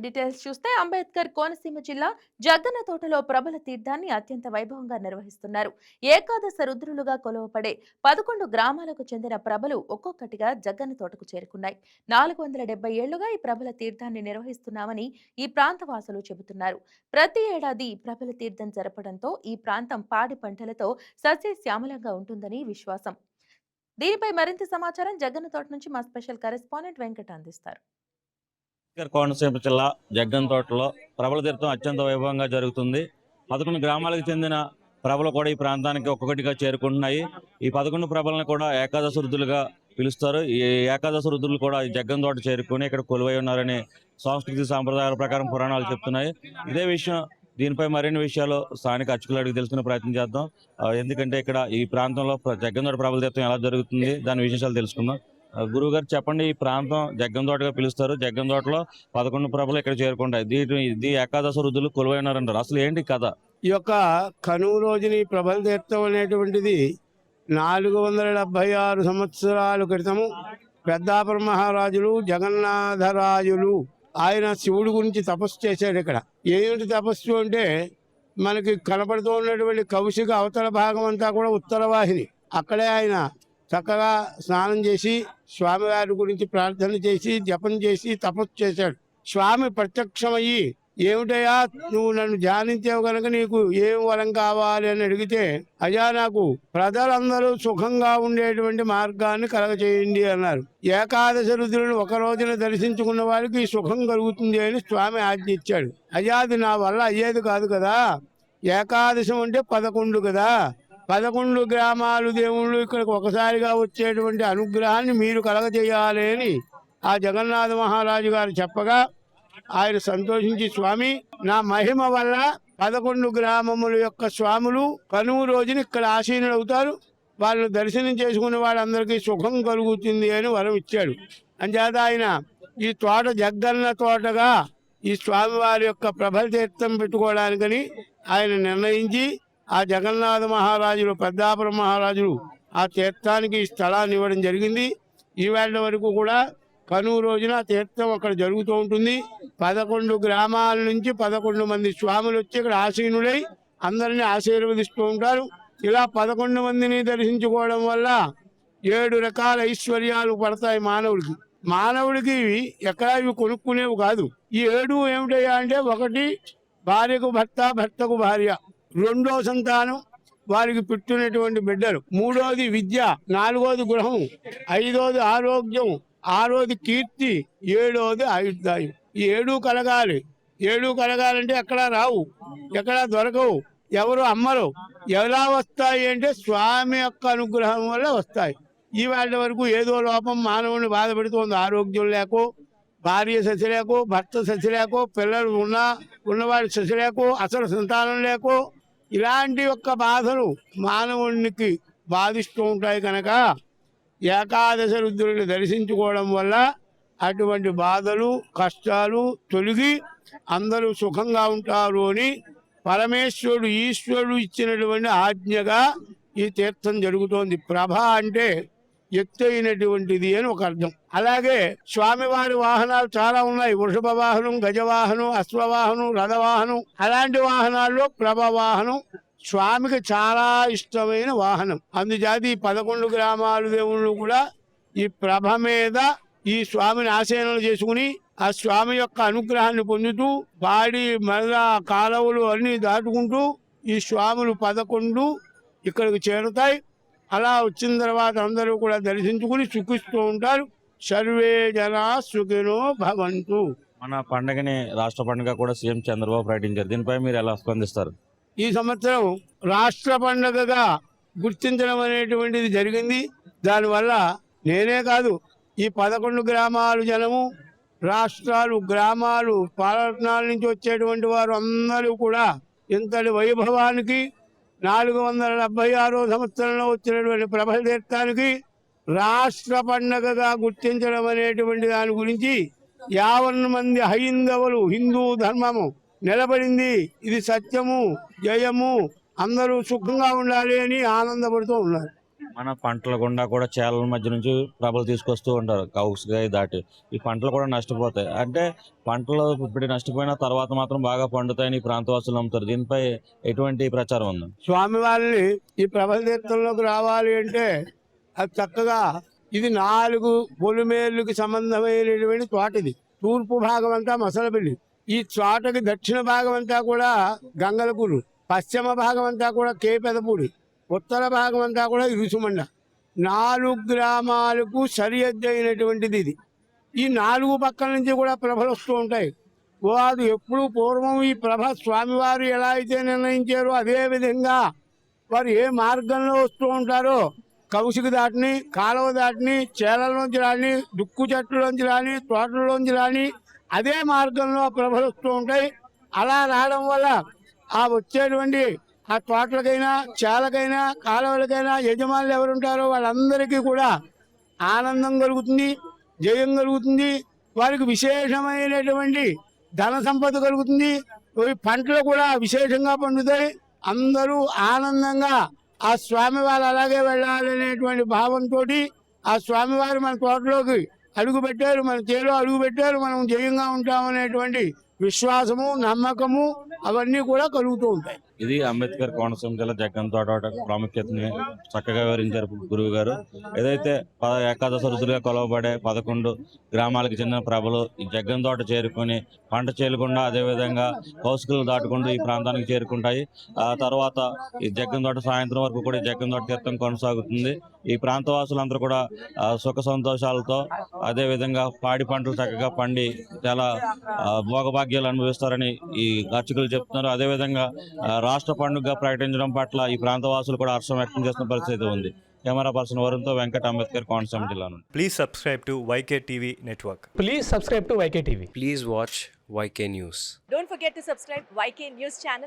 Details చూస్తే అంబేద్కర్ కోనసీమ జిల్లా జగ్గన్న తోటలో ప్రబల తీర్థాన్ని అత్యంత వైభవంగా నిర్వహిస్తున్నారు. ఏకాదశ రుద్రులుగా కొలువపడే 11 గ్రామాలకు చెందిన ప్రభలు ఒక్కొక్కటిగా జగ్గన్న తోటకు చేరుకున్నాయి. 470 ఏళ్లుగా ఈ ప్రబల తీర్థాన్ని నిర్వహిస్తున్నామని ఈ ప్రాంత వాసులు చెబుతున్నారు. ప్రతి ఏడాది ఈ ప్రబల తీర్థం జరపడంతో ఈ ప్రాంతం పాడి పంటలతో సస్యశ్యామలంగా ఉంటుందని విశ్వాసం. దీనిపై మరింత సమాచారం జగ్గన్న తోట నుంచి మా స్పెషల్ కరెస్పాండెంట్ వెంకట అందిస్తారు. కోనసీమ జిల్లా జగ్గంతోటలో ప్రబల తీర్థం అత్యంత వైభవంగా జరుగుతుంది. 11 గ్రామాలకు చెందిన ప్రభలు కూడా ఈ ప్రాంతానికి ఒక్కొక్కటిగా చేరుకుంటున్నాయి. ఈ 11 ప్రభలను కూడా ఏకాదశ రుద్రులుగా పిలుస్తారు. ఈ ఏకాదశ రుద్రులు కూడా ఈ జగ్గంతోట చేరుకుని ఇక్కడ కొలువై ఉన్నారని సాంస్కృతిక సాంప్రదాయాల ప్రకారం పురాణాలు చెప్తున్నాయి. ఇదే విషయం దీనిపై మరిన్ని విషయాలు స్థానిక అర్చకులు అడిగి తెలుసుకునే ప్రయత్నం చేద్దాం. ఎందుకంటే ఇక్కడ ఈ ప్రాంతంలో జగ్గంతోట ప్రబల తీర్థం ఎలా జరుగుతుంది దాని విశేషాలు తెలుసుకుందాం. గురువు గారు చెప్పండి, ఈ ప్రాంతం జగ్గంతోటగా పిలుస్తారు. జగ్గంతోటలో 11 ప్రభలు ఇక్కడ చేరుకుంటాయి. ఇది ఏకాదశ రుద్రులు కొలువై ఉన్నారంటారు. అసలు ఏంటి కథ? ఈ యొక్క కనుమ రోజుని ప్రబల తీర్థం అనేటువంటిది 476 సంవత్సరాల క్రితము పెద్దాపుర మహారాజులు జగన్నాథరాజులు ఆయన శివుడి గురించి తపస్సు చేశాడు. ఇక్కడ ఏమిటి తపస్సు అంటే మనకి కనపడుతూ ఉన్నటువంటి కౌశిక అవతల భాగం అంతా కూడా ఉత్తర వాహిని. అక్కడే ఆయన చక్కగా స్నానం చేసి స్వామివారి గురించి ప్రార్థన చేసి జపం చేసి తపస్సు చేశాడు. స్వామి ప్రత్యక్షమయ్యి, ఏమిటయ్యా నువ్వు నన్ను ధ్యానించావు కనుక నీకు ఏం వరం కావాలి అని అడిగితే, అయ్యా నాకు ప్రజలందరూ సుఖంగా ఉండేటువంటి మార్గాన్ని కలగచేయండి అన్నారు. ఏకాదశి రుద్రులను ఒక రోజున దర్శించుకున్న వారికి సుఖం కలుగుతుంది అని స్వామి ఆజ్ఞ ఇచ్చాడు. అయ్యా అది నా వల్ల అయ్యేది కాదు కదా, ఏకాదశం అంటే 11 కదా, 11 గ్రామాలు దేవుళ్ళు ఇక్కడికి ఒకసారిగా వచ్చేటువంటి అనుగ్రహాన్ని మీరు కలగజేయాలి అని ఆ జగన్నాథ మహారాజు గారు చెప్పగా ఆయన సంతోషించి, స్వామి నా మహిమ వల్ల 11 గ్రామముల యొక్క స్వాములు కనుమ రోజున ఇక్కడ ఆసీనులు అవుతారు, వాళ్ళని దర్శనం చేసుకునే వాళ్ళందరికీ సుఖం కలుగుతుంది అని వరం ఇచ్చాడు. అంచేత ఆయన ఈ తోట జగ్గన్న తోటగా ఈ స్వామివారి యొక్క ప్రభల తీర్థం పెట్టుకోవడానికని ఆయన నిర్ణయించి ఆ జగన్నాథ మహారాజులు పెద్దాపుర మహారాజులు ఆ తీర్థానికి స్థలాన్ని ఇవ్వడం జరిగింది. ఈవేళ వరకు కూడా కనుమ రోజున తీర్థం అక్కడ జరుగుతూ ఉంటుంది. 11 గ్రామాల నుంచి 11 మంది స్వాములు వచ్చి ఇక్కడ ఆసీనులై అందరినీ ఆశీర్వదిస్తూ ఉంటారు. ఇలా 11 మందిని దర్శించుకోవడం వల్ల 7 రకాల ఐశ్వర్యాలు పడతాయి మానవుడికి ఎక్కడా ఇవి కొనుక్కునేవి కాదు. ఈ 7 ఏమిటయ్యా అంటే, 1 భార్యకు భర్త, భర్తకు భార్య, 2వ సంతానం వారికి పుట్టినటువంటి బిడ్డలు, 3వది విద్య, 4వది గృహం, 5వది ఆరోగ్యం, 6వది కీర్తి, 7వది ఆయుర్దాయం. ఈ 7 కలగాలి. 7 కలగాలంటే ఎక్కడా రావు, ఎక్కడా దొరకవు, ఎవరు అమ్మరు. ఎలా వస్తాయి అంటే స్వామి యొక్క అనుగ్రహం వల్ల వస్తాయి. ఈవేళ వరకు ఏదో లోపం మానవుని బాధపెడుతోంది. ఆరోగ్యం లేకో, భార్య ససిలేకో, భర్త ససిలేకో, పిల్లలు ఉన్నవాడి ససిలేకో, అసలు సంతానం లేకో, ఇలాంటి యొక్క బాధలు మానవునికి బాధిస్తూ ఉంటాయి. కనుక ఏకాదశ రుద్రుని దర్శించుకోవడం వల్ల అటువంటి బాధలు కష్టాలు తొలగి అందరూ సుఖంగా ఉంటారు అని పరమేశ్వరుడు ఈశ్వరుడు ఇచ్చినటువంటి ఆజ్ఞగా ఈ తీర్థం జరుగుతోంది. ప్రభ అంటే ఎత్తైనటువంటిది అని ఒక అర్థం. అలాగే స్వామివారి వాహనాలు చాలా ఉన్నాయి. వృషభ వాహనం, గజవాహనం, అశ్వవాహనం, రథవాహనం. అలాంటి వాహనాల్లో ప్రభ వాహనం స్వామికి చాలా ఇష్టమైన వాహనం. అందుచేత ఈ 11 గ్రామాల దేవుళ్ళు కూడా ఈ ప్రభ మీద ఈ స్వామిని ఆశీనులు చేసుకుని ఆ స్వామి యొక్క అనుగ్రహాన్ని పొందుతూ పాడి మళ్ళ కాలువలు అన్ని దాటుకుంటూ ఈ స్వాములు 11 ఇక్కడికి చేరుతాయి. అలా వచ్చిన తర్వాత అందరూ కూడా దర్శించుకుని సుఖిస్తూ ఉంటారు. సర్వే జనా సుఖినో భవంతు. మన పండుగని రాష్ట్ర పండుగ కూడా సీఎం చంద్రబాబు ప్రకటించారు. దీనిపై మీరు ఎలా స్పందిస్తారు? ఈ సంవత్సరం రాష్ట్ర పండుగగా గుర్తించడం అనేటువంటిది జరిగింది. దానివల్ల నేనే కాదు, ఈ 11 గ్రామాలు జనము, రాష్ట్రాలు, గ్రామాలు, పట్టణాల నుంచి వచ్చేటువంటి వారు అందరూ కూడా ఇంతటి వైభవానికి 476 సంవత్సరంలో వచ్చినటువంటి ప్రభల తీర్థానికి రాష్ట్ర పండుగగా గుర్తించడం అనేటువంటి దాని గురించి 50 మంది హైందవులు, హిందూ ధర్మము నిలబడింది. ఇది సత్యము, జయము, అందరూ సుఖంగా ఉండాలి అని ఆనందపడుతూ ఉన్నారు. మన పంటల గుండా కూడా చేలల మధ్య నుంచి ప్రభలు తీసుకొస్తూ ఉంటారు కౌసుగాయ దాటి. ఈ పంటలు కూడా నష్టపోతాయి. అంటే పంటలు ఇప్పుడు నష్టపోయిన తర్వాత మాత్రం బాగా పండుతాయని ఈ ప్రాంతవాసులు నమ్ముతారు. దీనిపై ఎటువంటి ప్రచారం ఉంది? స్వామివారిని ఈ ప్రభల తీర్థంలోకి రావాలి అంటే అది చక్కగా ఇది 4 పొలిమేర్లకు సంబంధమైనటువంటి తోట. ఇది తూర్పు భాగం అంతా మసలపల్లి, ఈ తోటకి దక్షిణ భాగం అంతా కూడా గంగలపూరు, పశ్చిమ భాగం అంతా కూడా కేపెదపూడి, ఉత్తర భాగం అంతా కూడా ఇరుసుమండ. 4 గ్రామాలకు సరిహద్దు అయినటువంటిది ఇది. ఈ 4 పక్కల నుంచి కూడా ప్రభలు వస్తూ ఉంటాయి. వాడు ఎప్పుడు పూర్వం ఈ ప్రభ స్వామివారు ఎలా అయితే నిర్ణయించారో అదే విధంగా వారు ఏ మార్గంలో వస్తూ ఉంటారో, కౌశిక దాటిని, కాలువ దాటిని, చేలలోంచి రాని, దుక్కు చెట్లలోంచి రాని, తోటల్లోంచి రాని అదే మార్గంలో ప్రభలు వస్తూ ఉంటాయి. అలా రావడం వల్ల ఆ వచ్చేటువంటి ఆ తోటలకైనా, చేలకైనా, కాలువలకైనా యజమానులు ఎవరుంటారో వాళ్ళందరికీ కూడా ఆనందం కలుగుతుంది, జయం కలుగుతుంది. వారికి విశేషమైనటువంటి ధన సంపద కలుగుతుంది. పంటలు కూడా విశేషంగా పండుతాయి. అందరూ ఆనందంగా ఆ స్వామివారు అలాగే వెళ్ళాలనేటువంటి భావంతో ఆ స్వామివారు మన తోటలోకి అడుగు పెట్టారు, మన చేలో అడుగు పెట్టారు, మనం జయంగా ఉంటామనేటువంటి విశ్వాసము, నమ్మకము అవన్నీ కూడా కలుగుతూ ఉంటాయి. ఇది అంబేద్కర్ కోనసీమ జిల్లా జగ్గన్ తోట ప్రాముఖ్యతని చక్కగా వివరించారు గురువు గారు. ఏదైతే ఏకాదశ రుద్రులుగా కొలవబడే 11 గ్రామాలకు చెందిన ప్రభలు ఈ జగ్గన్ తోట చేరుకొని పంట చేయకుండా అదేవిధంగా కౌసుకలు దాటుకుంటూ ఈ ప్రాంతానికి చేరుకుంటాయి. ఆ తర్వాత ఈ జగ్గన్ తోట సాయంత్రం వరకు కూడా ఈ జగ్గన్ తోట తీర్థం కొనసాగుతుంది. ఈ ప్రాంతవాసులందరూ కూడా సుఖ సంతోషాలతో అదేవిధంగా పాడి పంటలు చక్కగా పండి చాలా భోగభాగ్యాలు అనుభవిస్తారని ఈ అర్చకులు చెప్తున్నారు. అదేవిధంగా రాష్ట్ర పండుగగా ప్రకటించడం పట్ల ఈ ప్రాంతవాసులు కూడా హర్షం వ్యక్తం చేస్తున్న పరిస్థితి ఉంది. కెమెరా పర్సన్ వరుణ్తో వెంకట, అంబేద్కర్ కోనసీమ జిల్లా నుండి. Please subscribe to YK TV Network. Please subscribe to YK TV. Please watch YK News. Don't forget to subscribe YK News channel